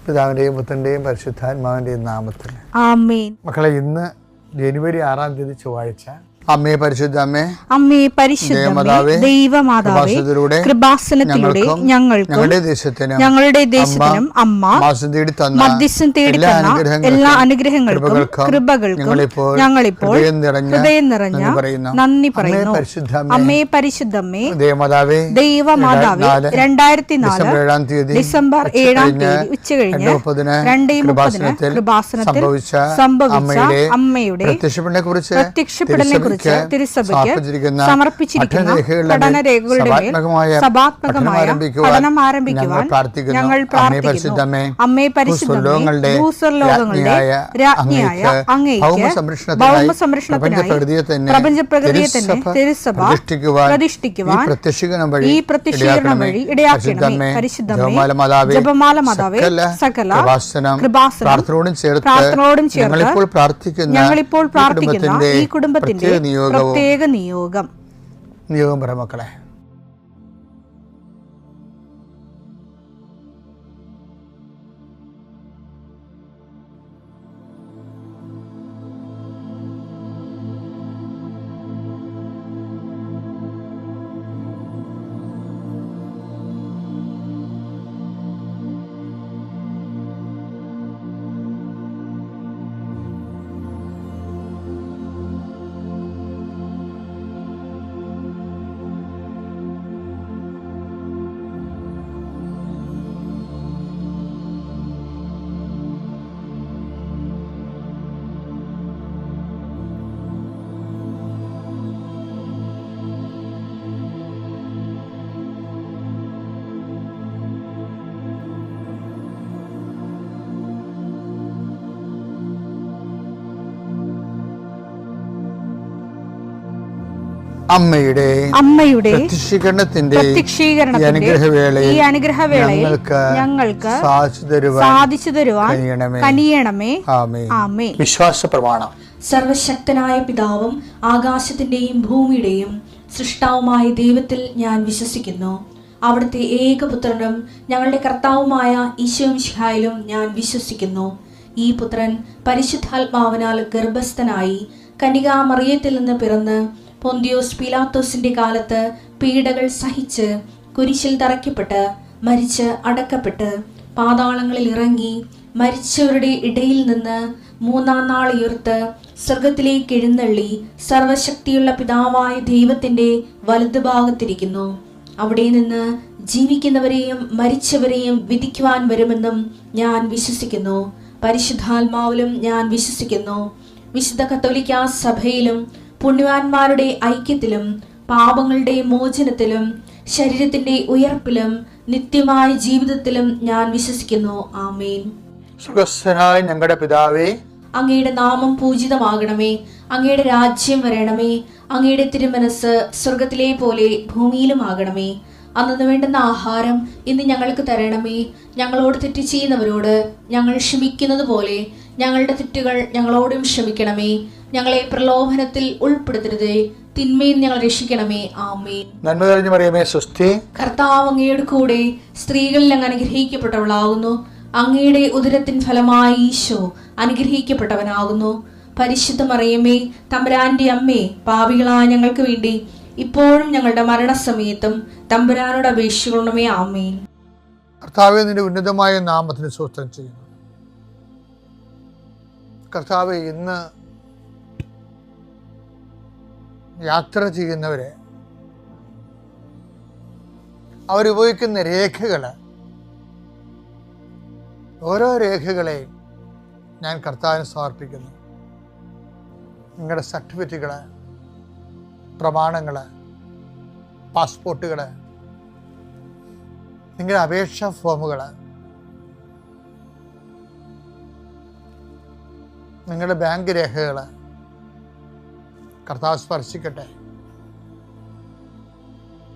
പിതാവിൻ്റെയും പുത്രൻ്റെയും പരിശുദ്ധാത്മാവിൻ്റെയും നാമത്തിൽ ആമേൻ. മക്കളെ, ഇന്ന് ജനുവരി 6 തീയതി ചൊവ്വാഴ്ച. അമ്മേ പരിശുദ്ധ അമ്മേ, അമ്മേ പരിശുദ്ധമേ, ദൈവമാതാവേ, കൃപാസനത്തിലൂടെ ഞങ്ങൾക്കും ഞങ്ങളുടെ ദേശത്തിനും അമ്മ മധ്യസ്ഥം തേടി തന്ന എല്ലാ അനുഗ്രഹങ്ങൾക്കും കൃപകൾക്കും ഞങ്ങളിപ്പോൾ ഹൃദയം നിറഞ്ഞ നന്ദി പറയുന്നു. അമ്മേ പരിശുദ്ധമേ, ദൈവമാതാവേ, 2004 ഡിസംബർ 7 ഉച്ചകഴിഞ്ഞ് 2:30 കൃപാസനത്തിൽ സംഭവിച്ച അമ്മയുടെ പ്രത്യക്ഷപ്പെടലിനെ തിരുസഭയ്ക്ക് സമർപ്പിച്ചിരിക്കുന്ന പഠനരേഖകളുടെ മേൽ സഭാത്മകമായ പഠനം ആരംഭിക്കുവാൻ ഞങ്ങൾ പ്രാർത്ഥിക്കുന്നു. അമ്മേ പരിശുദ്ധമേ, ഭൂസ്വർലോകങ്ങളുടെ രാജ്ഞിയായ അങ്ങേയ്ക്ക് ഭൗമസംരക്ഷണത്തിനായി പ്രപഞ്ചപ്രകൃതിയെ തന്നെ തിരുസഭ പ്രതിഷ്ഠിക്കുവാൻ ഈ പ്രത്യക്ഷീകരണം വഴി ഇടയാക്കണമേ. പരിശുദ്ധമേ, ജപമാല മാതാവേ, സകല കൃപാസനം പ്രാർത്ഥനയോടും ചേർത്ത് ഞങ്ങളിപ്പോൾ പ്രാർത്ഥിക്കുന്ന ഈ കുടുംബത്തിന്റെ പ്രത്യേക നിയോഗം പറ മക്കളെ. അമ്മയുടെ പ്രത്യക്ഷീകരണത്തിന്റെ ഈ അനുഗ്രഹവേളയിൽ ഞങ്ങൾക്ക് സാധിച്ചു തരുവാൻ കനിയണമേ. ആമേൻ. വിശ്വാസ പ്രമാണം. സർവശക്തനായ പിതാവും ആകാശത്തിന്റെയും ഭൂമിയുടെയും സൃഷ്ടാവുമായ ദൈവത്തിൽ ഞാൻ വിശ്വസിക്കുന്നു. അവിടുത്തെ ഏകപുത്രനും ഞങ്ങളുടെ കർത്താവുമായ ഈശോ മിശിഹായിലും ഞാൻ വിശ്വസിക്കുന്നു. ഈ പുത്രൻ പരിശുദ്ധാത്മാവിനാൽ ഗർഭസ്ഥനായി കന്യകാമറിയത്തിൽ നിന്ന് പിറന്ന് പൊന്തിയോസ് പീലാത്തോസിന്റെ കാലത്ത് പീഡകൾ സഹിച്ച് കുരിശിൽ തറയ്ക്കപ്പെട്ട് മരിച്ച് അടക്കപ്പെട്ട് പാതാളങ്ങളിൽ ഇറങ്ങി മരിച്ചവരുടെ ഇടയിൽ നിന്ന് 3-ാം നാൾ ഉയർത്ത് സ്വർഗത്തിലേക്ക് എഴുന്നള്ളി സർവശക്തിയുള്ള പിതാവായ ദൈവത്തിന്റെ വലതുഭാഗത്തിരിക്കുന്നു. അവിടെ നിന്ന് ജീവിക്കുന്നവരെയും മരിച്ചവരെയും വിധിക്കുവാൻ വരുമെന്നും ഞാൻ വിശ്വസിക്കുന്നു. പരിശുദ്ധാത്മാവിലും ഞാൻ വിശ്വസിക്കുന്നു. വിശുദ്ധ കത്തോലിക്കാ സഭയിലും പുണ്യവാന്മാരുടെ ഐക്യത്തിലും പാപങ്ങളുടെ മോചനത്തിലും ശരീരത്തിന്റെ ഉയർപ്പിലും നിത്യമായ ജീവിതത്തിലും ഞാൻ വിശ്വസിക്കുന്നു. ആമേൻ. സുഖസ്ഥനായ ഞങ്ങളുടെ പിതാവേ, അങ്ങയുടെ നാമം പൂജിതമാകണമേ. അങ്ങയുടെ രാജ്യം വരണമേ. അങ്ങയുടെ തിരുമനസ് സ്വർഗത്തിലെ പോലെ ഭൂമിയിലും ആകണമേ. അന്നു വേണ്ടുന്ന ആഹാരം ഇന്ന് ഞങ്ങൾക്ക് തരണമേ. ഞങ്ങളോട് തെറ്റ് ചെയ്യുന്നവരോട് ഞങ്ങൾ ക്ഷമിക്കുന്നത് പോലെ ഞങ്ങളുടെ തെറ്റുകൾ ഞങ്ങളോടും ക്ഷമിക്കണമേ. ഞങ്ങളെ പ്രലോഭനത്തിൽ ഉൾപ്പെടുത്തരുതേ, തിന്മയിൽ ഞങ്ങൾ രക്ഷിക്കണമേ. ആമേൻ. നന്മ നിറഞ്ഞ മറിയമേ, സ്വസ്തി. കർത്താവ് അങ്ങയുടെ കൂടെ സ്ത്രീകളിൽ അങ്ങ് അനുഗ്രഹിക്കപ്പെട്ടവളാകുന്നു. അങ്ങയുടെ ഉദരത്തിൻ ഫലമായി ഈശോ അനുഗ്രഹിക്കപ്പെട്ടവനാകുന്നു. പരിശുദ്ധ മറിയമേ, തമ്പുരാന്റെ അമ്മേ, പാപികളായ ഞങ്ങൾക്ക് വേണ്ടി ഇപ്പോഴും ഞങ്ങളുടെ മരണസമയത്തും തമ്പുരാനോട് അപേക്ഷിക്കണമേ. ആമേൻ. കർത്താവേ, നിന്റെ ഉന്നതമായ നാമത്തിന് സ്തോത്രം ചെയ്യുന്നു. കർത്താവേ, ഇന്ന് യാത്ര ചെയ്യുന്നവരെ അവരുപയോഗിക്കുന്ന രേഖകൾ, ഓരോ രേഖകളെയും ഞാൻ കർത്താവിന് സമർപ്പിക്കുന്നു. നിങ്ങളുടെ സർട്ടിഫിക്കറ്റുകൾ, പ്രമാണങ്ങൾ, പാസ്പോർട്ടുകൾ, നിങ്ങളുടെ അപേക്ഷാ ഫോമുകൾ, നിങ്ങളുടെ ബാങ്ക് രേഖകൾ കർത്താവ് സ്പർശിക്കട്ടെ.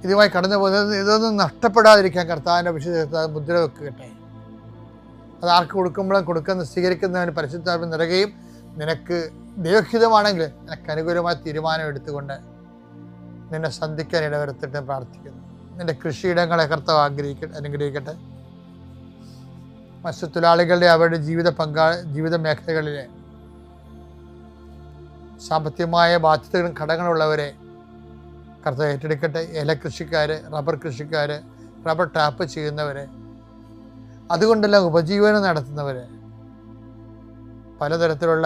ഇതുമായി കടന്നു പോകുന്നത് ഇതൊന്നും നഷ്ടപ്പെടാതിരിക്കാൻ കർത്താവിൻ്റെ വിശുദ്ധ മുദ്ര വെക്കട്ടെ. അത് ആർക്ക് കൊടുക്കുമ്പോഴും സ്വീകരിക്കുന്നതിന് പരിശുദ്ധാത്മ നിറയുകയും നിനക്ക് ദൈവഹിതമാണെങ്കിൽ നിനക്ക് അനുകൂലമായ തീരുമാനം എടുത്തുകൊണ്ട് നിന്നെ സന്ധിക്കാൻ ഇടവരുത്തിട്ട് പ്രാർത്ഥിക്കുന്നു. നിന്റെ കൃഷിയിടങ്ങളെ കർത്താവ് അനുഗ്രഹിക്കട്ടെ. മത്സ്യത്തൊഴിലാളികളുടെ അവരുടെ ജീവിത മേഖലകളിലെ സാമ്പത്തികമായ ബാധ്യതകളും കടങ്ങളുള്ളവരെ കർത്താവ് ഏറ്റെടുക്കട്ടെ. ഏലകൃഷിക്കാർ, റബ്ബർ കൃഷിക്കാർ, റബ്ബർ ടാപ്പ് ചെയ്യുന്നവർ, അതുകൊണ്ടെല്ലാം ഉപജീവനം നടത്തുന്നവർ, പലതരത്തിലുള്ള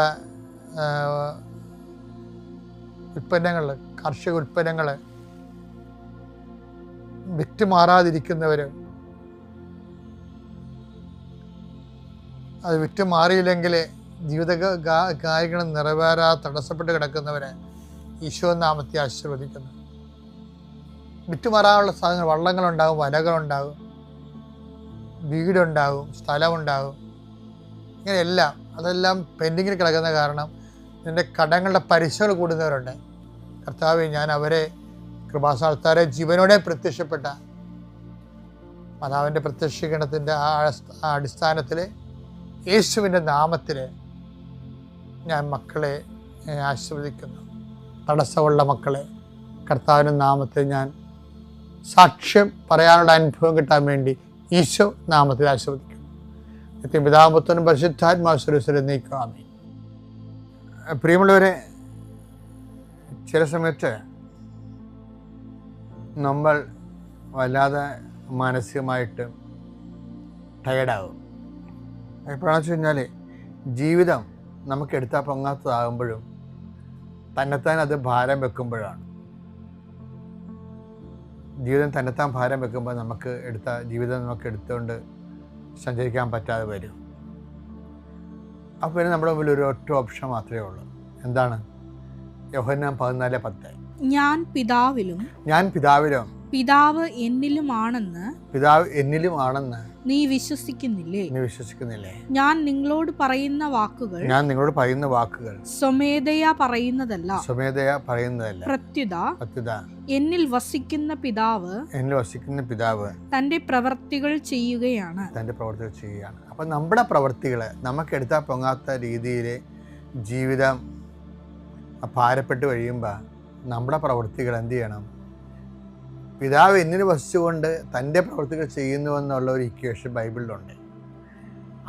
ഉൽപ്പന്നങ്ങൾ, കാർഷിക ഉൽപ്പന്നങ്ങൾ വിറ്റുമാറാതിരിക്കുന്നവർ, അത് വിറ്റുമാറിയില്ലെങ്കിൽ ജീവിത കാര്യങ്ങൾ തടസ്സപ്പെട്ട് കിടക്കുന്നവരെ ഈശോ നാമത്തെ ആശീർവദിക്കുന്നു. വിറ്റുമാറാനുള്ള സാധനങ്ങൾ, വള്ളങ്ങളുണ്ടാകും, വലകളുണ്ടാകും, വീടുണ്ടാകും, സ്ഥലമുണ്ടാകും, ഇങ്ങനെയെല്ലാം അതെല്ലാം പെൻഡിങ്ങിൽ കിടക്കുന്ന കാരണം നിൻ്റെ കടങ്ങളുടെ പലിശകൾ കൂടുന്നവരുണ്ട്. കർത്താവേ, ഞാൻ അവരെ കൃപാസ്ഥാനത്താരെ ജീവനോടെ പ്രത്യക്ഷപ്പെട്ട മാതാവിൻ്റെ പ്രത്യക്ഷീകരണത്തിൻ്റെ ആ അടിസ്ഥാനത്തിൽ യേശുവിൻ്റെ നാമത്തിൽ ഞാൻ മക്കളെ ആശീർവദിക്കുന്നു. തടസ്സമുള്ള മക്കളെ കർത്താവിൻ്റെ നാമത്തിൽ ഞാൻ സാക്ഷ്യം പറയാനുള്ള അനുഭവം കിട്ടാൻ വേണ്ടി ഈശോ നാമത്തിൽ ആശീർവദിക്കുന്നു. പിതാപുത്രനും പരിശുദ്ധാത്മാശ്വരസ്വരം നീക്കാമേ. പ്രിയമുള്ളവരെ, ചില സമയത്ത് നമ്മൾ വല്ലാതെ മാനസികമായിട്ട് ടയർഡാകും. എപ്പോഴാണെന്ന് വെച്ച് കഴിഞ്ഞാൽ ജീവിതം നമുക്ക് എടുത്താൽ പൊങ്ങാത്തതാകുമ്പോഴും തന്നെത്താൻ അത് ഭാരം വെക്കുമ്പോഴാണ്. ജീവിതം തന്നെത്താൻ ഭാരം വെക്കുമ്പോൾ ജീവിതം നമുക്ക് എടുത്തുകൊണ്ട് സഞ്ചരിക്കാൻ പറ്റാതെ വരും. അപ്പോൾ പിന്നെ നമ്മുടെ മുമ്പിൽ ഒരു ഒറ്റ ഓപ്ഷൻ മാത്രമേ ഉള്ളൂ. എന്താണ്? യോഹന്നാൻ 14:10. ഞാൻ പിതാവിലും പിതാവ് എന്നിലുമാണെന്ന് നീ വിശ്വസിക്കുന്നില്ലേ? ഞാൻ നിങ്ങളോട് പറയുന്ന വാക്കുകൾ സ്വമേധയാ പറയുന്നതല്ല, പ്രത്യുത എന്നിൽ വസിക്കുന്ന പിതാവ് തന്റെ പ്രവർത്തികൾ ചെയ്യുകയാണ്. അപ്പം നമ്മുടെ പ്രവർത്തികൾ നമുക്ക് എടുത്താൽ പൊങ്ങാത്ത രീതിയിൽ ജീവിതം ഭാരപ്പെട്ട് കഴിയുമ്പോൾ നമ്മുടെ പ്രവൃത്തികൾ എന്ത് ചെയ്യണം? പിതാവ് എന്നിൽ വസിച്ചുകൊണ്ട് തൻ്റെ പ്രവൃത്തികൾ ചെയ്യുന്നുവെന്നുള്ള ഒരു ഇക്വേഷൻ ബൈബിളിലുണ്ട്.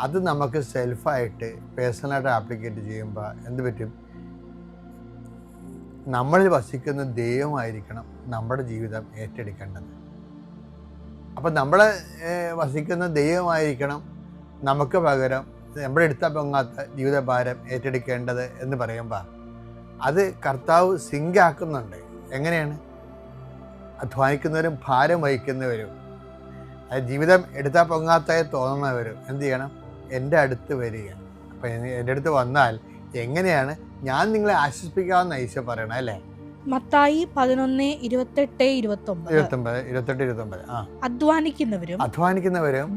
അത് നമുക്ക് സെൽഫായിട്ട് പേഴ്സണലായിട്ട് ആപ്ലിക്കേറ്റ് ചെയ്യുമ്പോൾ എന്ത് പറ്റും? നമ്മളിൽ വസിക്കുന്ന ദൈവമായിരിക്കണം നമ്മുടെ ജീവിതം ഏറ്റെടുക്കേണ്ടത്. അപ്പം നമ്മളെ വസിക്കുന്ന ദൈവമായിരിക്കണം നമുക്ക് പകരം നമ്മുടെ എടുത്താൽ പൊങ്ങാത്ത ജീവിതഭാരം ഏറ്റെടുക്കേണ്ടത് എന്ന് പറയുമ്പോൾ അത് കർത്താവ് സിങ്കാക്കുന്നുണ്ട്. എങ്ങനെയാണ്? അധ്വാനിക്കുന്നവരും ഭാരം വഹിക്കുന്നവരും ജീവിതം എടുത്താൽ പൊങ്ങാത്തായി തോന്നുന്നവരും എന്ത് ചെയ്യണം? എൻ്റെ അടുത്ത് വരിക. അപ്പം എൻ്റെ അടുത്ത് വന്നാൽ എങ്ങനെയാണ് ഞാൻ നിങ്ങളെ ആശ്വസിപ്പിക്കാമെന്ന് ഈശോ പറയണം, അല്ലേ? മത്തായി 11:28-29. അധ്വാനിക്കുന്നവരും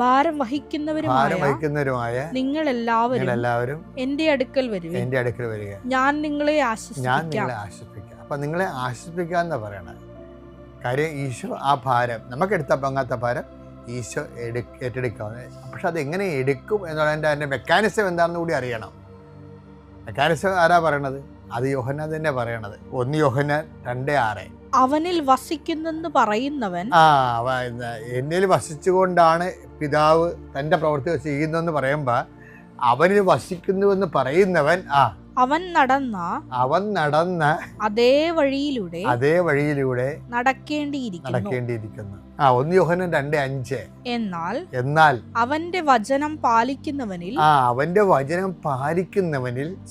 ഭാരം വഹിക്കുന്നവരുമായ നിങ്ങളെല്ലാവരും എൻ്റെ അടുക്കൽ വരിക, ഞാൻ നിങ്ങളെ ആശ്വസിപ്പിക്കാം. അപ്പം നിങ്ങളെ ആശ്വസിപ്പിക്കാമെന്ന് പറയണത്. കാര്യം ഈശോ ആ ഭാരം നമുക്കെടുത്താൽ പൊങ്ങാത്ത ഭാരം ഈശോ ഏറ്റെടുക്കാവുന്നത്. പക്ഷെ അതെങ്ങനെ എടുക്കും എന്നുള്ളതിൻ്റെ അതിൻ്റെ മെക്കാനിസം എന്താണെന്ന് കൂടി അറിയണം. മെക്കാനിസം ആരാ പറയണത്? അത് യോഹന്നാൻ തന്നെ പറയണത്. 1 യോഹന്നാൻ 2:6. അവനിൽ വസിക്കുന്നെന്ന് പറയുന്നവൻ, എന്നിൽ വസിച്ചുകൊണ്ടാണ് പിതാവ് തൻ്റെ പ്രവൃത്തികൾ ചെയ്യുന്നതെന്ന് പറയുമ്പോൾ അവനിൽ വസിക്കുന്നുവെന്ന് പറയുന്നവൻ അവൻ നടന്ന അതേ വഴിയിലൂടെ നടക്കേണ്ടിയിരിക്കുന്നു. 1 യോഹന്നാൻ 2:5. എന്നാൽ അവന്റെ വചനം പാലിക്കുന്നവനിൽ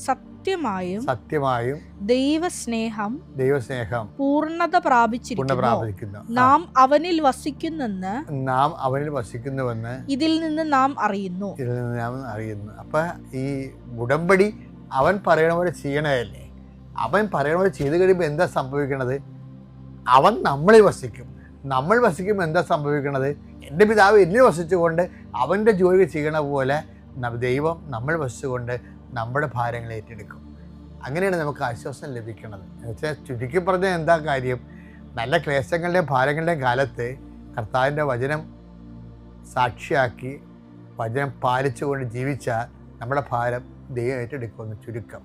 സത്യമായും ദൈവസ്നേഹം പൂർണ്ണത പ്രാപിച്ചിരിക്കുന്നു. നാം അവനിൽ വസിക്കുന്നുവെന്ന് ഇതിൽ നിന്ന് നാം അറിയുന്നു. അപ്പൊ ഈ ഉടമ്പടി അവൻ പറയണ പോലെ ചെയ്യണതല്ലേ? അവൻ പറയണ പോലെ ചെയ്ത് കഴിയുമ്പോൾ എന്താ സംഭവിക്കണത്? അവൻ നമ്മളിൽ വസിക്കും. നമ്മൾ വസിക്കുമ്പോൾ എന്താ സംഭവിക്കണത്? എൻ്റെ പിതാവ് എന്നിൽ വസിച്ചുകൊണ്ട് അവൻ്റെ ജോലി ചെയ്യണ പോലെ ദൈവം നമ്മൾ വസിച്ചുകൊണ്ട് നമ്മുടെ ഭാരങ്ങൾ ഏറ്റെടുക്കും. അങ്ങനെയാണ് നമുക്ക് ആശ്വാസം ലഭിക്കുന്നത്. എന്നുവെച്ചാൽ ചുരുക്കി പറഞ്ഞാൽ എന്താ കാര്യം? നല്ല ക്ലേശങ്ങളുടെയും ഭാരങ്ങളുടെയും കാലത്ത് കർത്താവിൻ്റെ വചനം സാക്ഷിയാക്കി വചനം പാലിച്ചുകൊണ്ട് ജീവിച്ചാൽ നമ്മുടെ ഭാരം ദൈവം ഏറ്റെടുക്കുമെന്ന് ചുരുക്കം.